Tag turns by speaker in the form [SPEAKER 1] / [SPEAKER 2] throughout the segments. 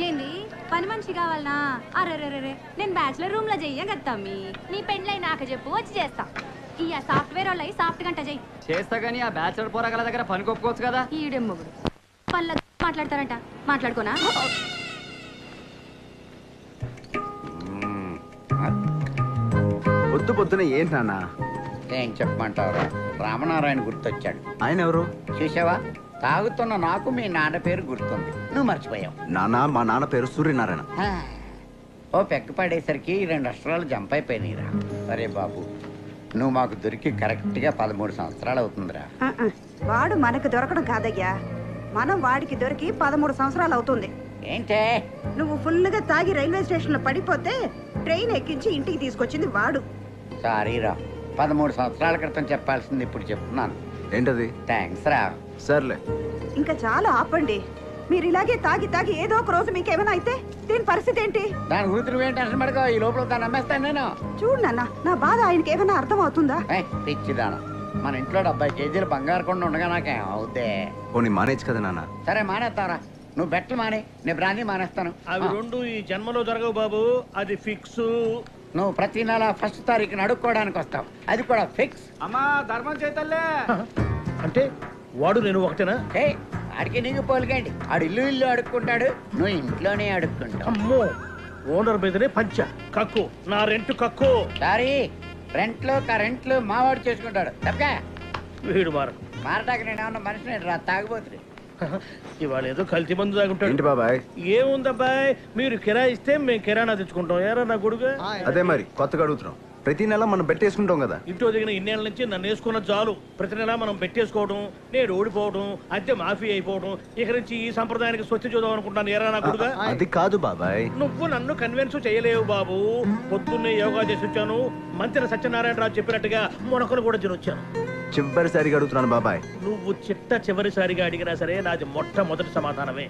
[SPEAKER 1] ఏంది పని మనిషి కావాలనా? అరే నేను బ్యాచులర్ రూమ్ లో చెయ్య కత్తమ్మి. నీ పెండ్లై నాకు చెప్పు, వచ్చి చేస్తా. ఈ సాఫ్ట్వేర్ వాళ్ళు సాఫ్ట్ గంట చెయ్యి
[SPEAKER 2] చేస్తా గానీ ఆ బ్యాచులర్ పోరగాల దగ్గర పని కొప్పుకోవచ్చు కదా.
[SPEAKER 1] ఈడెం మొగుడు పళ్ళ మాట్లాడతారంట, మాట్లాడుకోనా?
[SPEAKER 3] పొద్దు పొద్దున ఏంటి నాన్న?
[SPEAKER 4] ఏం చెప్పమంటావురా, రామనారాయణ గుర్తొచ్చాడు.
[SPEAKER 3] ఆయన ఎవరు?
[SPEAKER 4] చూసావా, తాగుతున్న నాకు మీ నాన్న పేరు గుర్తుంది, నువ్వు మర్చిపోయావు.
[SPEAKER 3] నాన్న, మా నాన్న పేరు సూర్యనారాయణ.
[SPEAKER 4] ఓ పెక్క పడేసరికి 2 అక్షరాలు జంప్ అయిపోయినాయిరా. అరే బాబు, నువ్వు మాకు దొరికి కరెక్ట్గా 13 సంవత్సరాలు అవుతుందిరా.
[SPEAKER 5] వాడు మనకు దొరకడం కాదయ్యా, మనం వాడికి దొరికి 13 సంవత్సరాలు అవుతుంది.
[SPEAKER 4] ఏంటే
[SPEAKER 5] నువ్వు ఫుల్గా తాగి రైల్వే స్టేషన్ లో పడిపోతే ట్రైన్ ఎక్కించి ఇంటికి తీసుకొచ్చింది వాడు.
[SPEAKER 4] సారీరా, 13 సంవత్సరాల క్రితం చెప్పాల్సింది ఇప్పుడు చెప్తున్నాను.
[SPEAKER 3] ఏంటది?
[SPEAKER 4] థ్యాంక్స్ రా.
[SPEAKER 3] సర్లే,
[SPEAKER 5] ఇంకా చాలా ఆపండి. మీరు ఇలాగే తాగి తాగి ఏదో ఒక రోజు మీకేమైనా అయితే దీని పరిస్థితి ఏంటి?
[SPEAKER 4] దాని గురించి నువ్వేం టెన్షన్ పడకో, ఈ లోపల దాన్ని నమ్మేస్తాను నేను.
[SPEAKER 5] చూడు నాన్న, నా బాధ ఆయనకి ఏమైనా అర్థం అవుతుందా?
[SPEAKER 4] పిచ్చిదాన, మన ఇంట్లో 70 కేజీలు బంగారు కొండ ఉండగా నాకేం అవుతే.
[SPEAKER 3] పోనీ మానేచ్చు కదా నాన్న.
[SPEAKER 4] సరే మానేస్తావరా, నువ్వు బెట్లు మానే, నేను బ్రాందీ మానేస్తాను.
[SPEAKER 6] అవి రెండు ఈ జన్మలో జరగవు బాబు, అది ఫిక్స్.
[SPEAKER 4] నువ్వు ప్రతి నెల 1st తారీఖున అడుక్కోవడానికి వస్తావు, అది కూడా ఫిక్స్.
[SPEAKER 2] అమ్మా ధర్మం చేతల్లే.
[SPEAKER 6] అంటే వాడు నేను ఒకటేనా?
[SPEAKER 4] ఆడికి నీకు పోలికండి, ఆడు ఇల్లు అడుక్కుంటాడు, నువ్వు ఇంట్లోనే అడుక్కుంటావు.
[SPEAKER 6] అమ్మో, ఓనర్ మీదనే పంచ కక్కు, నా రెంట్ కక్కు.
[SPEAKER 4] సారీ, రెంట్లు కరెంట్లు మావాడు చేసుకుంటాడు తప్పగా.
[SPEAKER 6] వీడు
[SPEAKER 4] మారటానికి నేను ఏమన్నా మనిషిని రా, తాగిపోతుంది.
[SPEAKER 6] ఇవాళ ఏదో కల్తీ మందు తాగుంటాడు.
[SPEAKER 3] ఏంటి బాబాయ్?
[SPEAKER 6] ఏముందబ్బాయ్, మీరు కిరాయి ఇస్తే మేము కిరాణా తెచ్చుకుంటాం. ఏరా నా కొడుకు?
[SPEAKER 3] అదే మరి కొత్తగా అడుగుతున్నాం. ప్రతి నెల మనం పెట్టేసుకుంటాం కదా.
[SPEAKER 6] ఇంట్లో దిగిన ఇన్నేళ్ల నుంచి నన్ను వేసుకున్న చాలు. ప్రతి నెల మనం పెట్టేసుకోవడం, నేను ఓడిపోవడం, అద్దె మాఫీ అయిపోవడం, ఇక నుంచి ఈ సంప్రదాయానికి స్వచ్ఛ చూద్దాం అనుకుంటాను. ఏరా నా కొడుకు?
[SPEAKER 3] అది కాదు బాబాయ్.
[SPEAKER 6] నువ్వు నన్ను కన్విన్స్ చేయలేవు బాబు. పొద్దున్నే యోగా చేసి వచ్చాను, మంత్రి సత్యనారాయణరావు చెప్పినట్టుగా మొనకలు కూడా తినొచ్చాను.
[SPEAKER 3] చివరిసారిగా అడుగుతున్నాను బాబాయ్.
[SPEAKER 6] నువ్వు చివరిసారిగా అడిగినా సరే నాది మొట్టమొదటి సమాధానమే.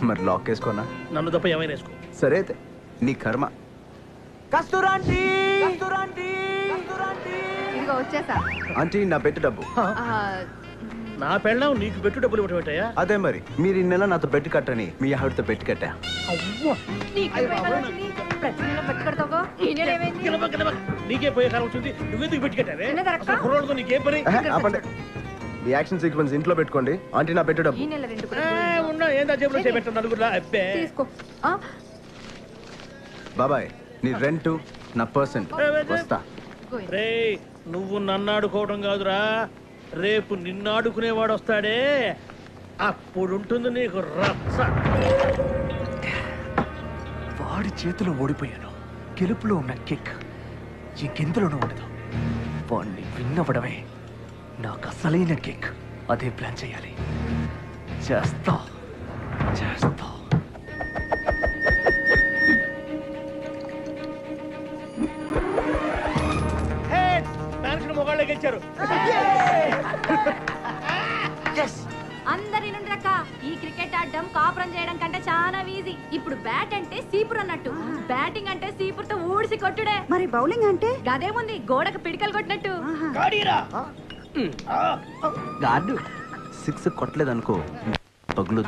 [SPEAKER 3] మరి లాక్ వేసుకోనా?
[SPEAKER 6] నన్ను తప్ప ఏమైనా వేసుకో.
[SPEAKER 3] సరే అయితే నీ కర్మ.
[SPEAKER 1] ఇదిగో వచ్చేసా.
[SPEAKER 3] ఆంటీ, నా పెట్టు డబ్బు.
[SPEAKER 6] నా పెళ్ళం నీకు పెట్టు డబ్బులు ఇవ్వటం ఏంటయ్యా?
[SPEAKER 3] అదే మరి, మీరు ఈ నెల నాతో పెట్టి కట్టని మీ ఆవిడతో పెట్టి కట్టా.
[SPEAKER 6] నీకే పోయే కాలం వచ్చింది, నువ్వెందుకు పెట్టి కట్టావే? కుర్రోళ్ళతో నీకేం పని?
[SPEAKER 3] ఆపండి, ఈ యాక్షన్ సీక్వెన్స్ ఇంట్లో పెట్టుకోండి. ఆంటీ, నా పెట్టు డబ్బు.
[SPEAKER 6] ఉన్నా ఏందా జేబులో చేపెట్టాను నలుగురులా. అబ్బే
[SPEAKER 3] బాబాయ్, నీ రెంట్ నా పర్సెంట్ వస్తా.
[SPEAKER 6] రే, నువ్వు నన్ను ఆడుకోవడం కాదురా, రేపు నిన్ను ఆడుకునేవాడు వస్తాడే, అప్పుడుంటుంది నీకు రచ్చ.
[SPEAKER 7] వాడి చేతిలో ఓడిపోయాను, గెలుపులో ఉన్న కిక్ ఇంకెందులోనూ ఉండదు. వాడిని విన్నవడమే నాకు అసలైన కిక్. అదే ప్లాన్ చేయాలి. చేస్తా.
[SPEAKER 6] మొగాళ్ళకి ఇచ్చారు.
[SPEAKER 1] అందరి నుండి రక్క ఈ క్రికెట్ ఆడడం కాపురం చేయడం కంటే చాలా ఈజీ. ఇప్పుడు బ్యాట్ అంటే సీపురు అన్నట్టు, బ్యాటింగ్ అంటే సీపురుతో ఊడిసి కొట్టుడే.
[SPEAKER 5] మరి బౌలింగ్ అంటే
[SPEAKER 1] గదేముంది, గోడకు పిడికలు కొట్టినట్టు.
[SPEAKER 3] గాడు 6 కొట్టలేదనుకో పగులు.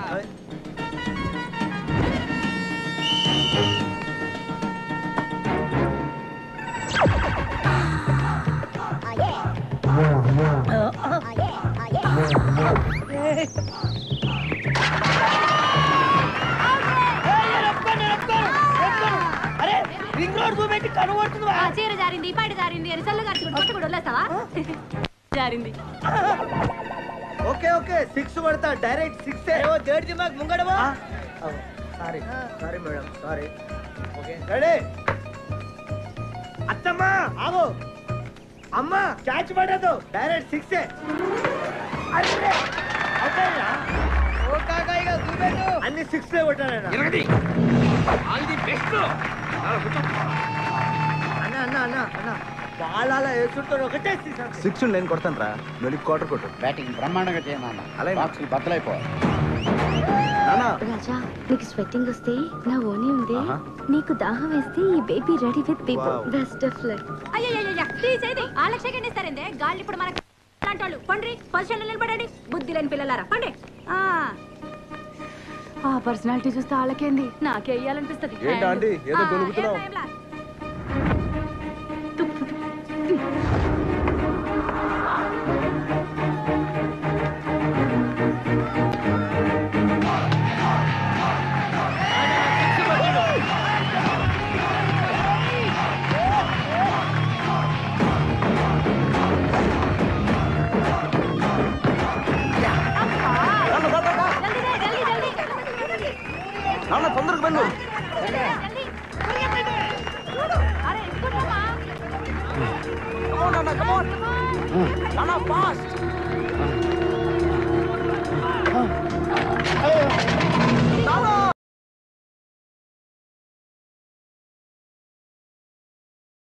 [SPEAKER 1] చీర జారింది, పైట జారింది అని సల్లు గార్చుకుంటూ కూడా వదిలేస్తావా? జారింది.
[SPEAKER 2] ఓకే ఓకే, 6 పడతా, డైరెక్ట్ 6. దేడి దిమాగ్ ముంగడవా. Sorry madam, sorry. Okay ready. అత్తమ్మా ఆగో, అమ్మా క్యాచ్ పడదు, డైరెక్ట్ 6. అన్ని 6 కొట్టాను. బాలాల వేసుకుంటాడు, ఒకటే
[SPEAKER 3] 6 నేను కొడతాను రా, నువ్వు క్వార్టర్ కొట్టు.
[SPEAKER 4] బ్యాటింగ్ బ్రహ్మాండంగా చేయమన్నా,
[SPEAKER 3] అలాగే
[SPEAKER 4] బాక్సులు బద్దలైపోవాలి.
[SPEAKER 8] రాజా, నీకు స్వెట్టింగ్ వస్తే నా ఓని ఉంది, నీకు దాహం వేస్తే ఈ baby ready with people. Best of luck.
[SPEAKER 1] అయ్యయ్యయ్య, ప్లీజ్ అయితే ఆలక్ష గండిస్తారందే గాళ్ళు. ఇప్పుడు మనకు లాంటి వాళ్ళు పండ్రి పొజిషన్ నిలబడండి, బుద్ధి లేని పిల్లలారా పండి. ఆ పర్సనాలిటీ చూస్తే వాళ్ళకేంది నాకే అయ్యాలనిపిస్తుంది
[SPEAKER 3] ఏంటా ఆంటీ, ఏదో గొలుగుతున్నావ్?
[SPEAKER 7] నాన్న తొందరగా వెళ్ళు. నాన్న, come on. నాన్న, fast.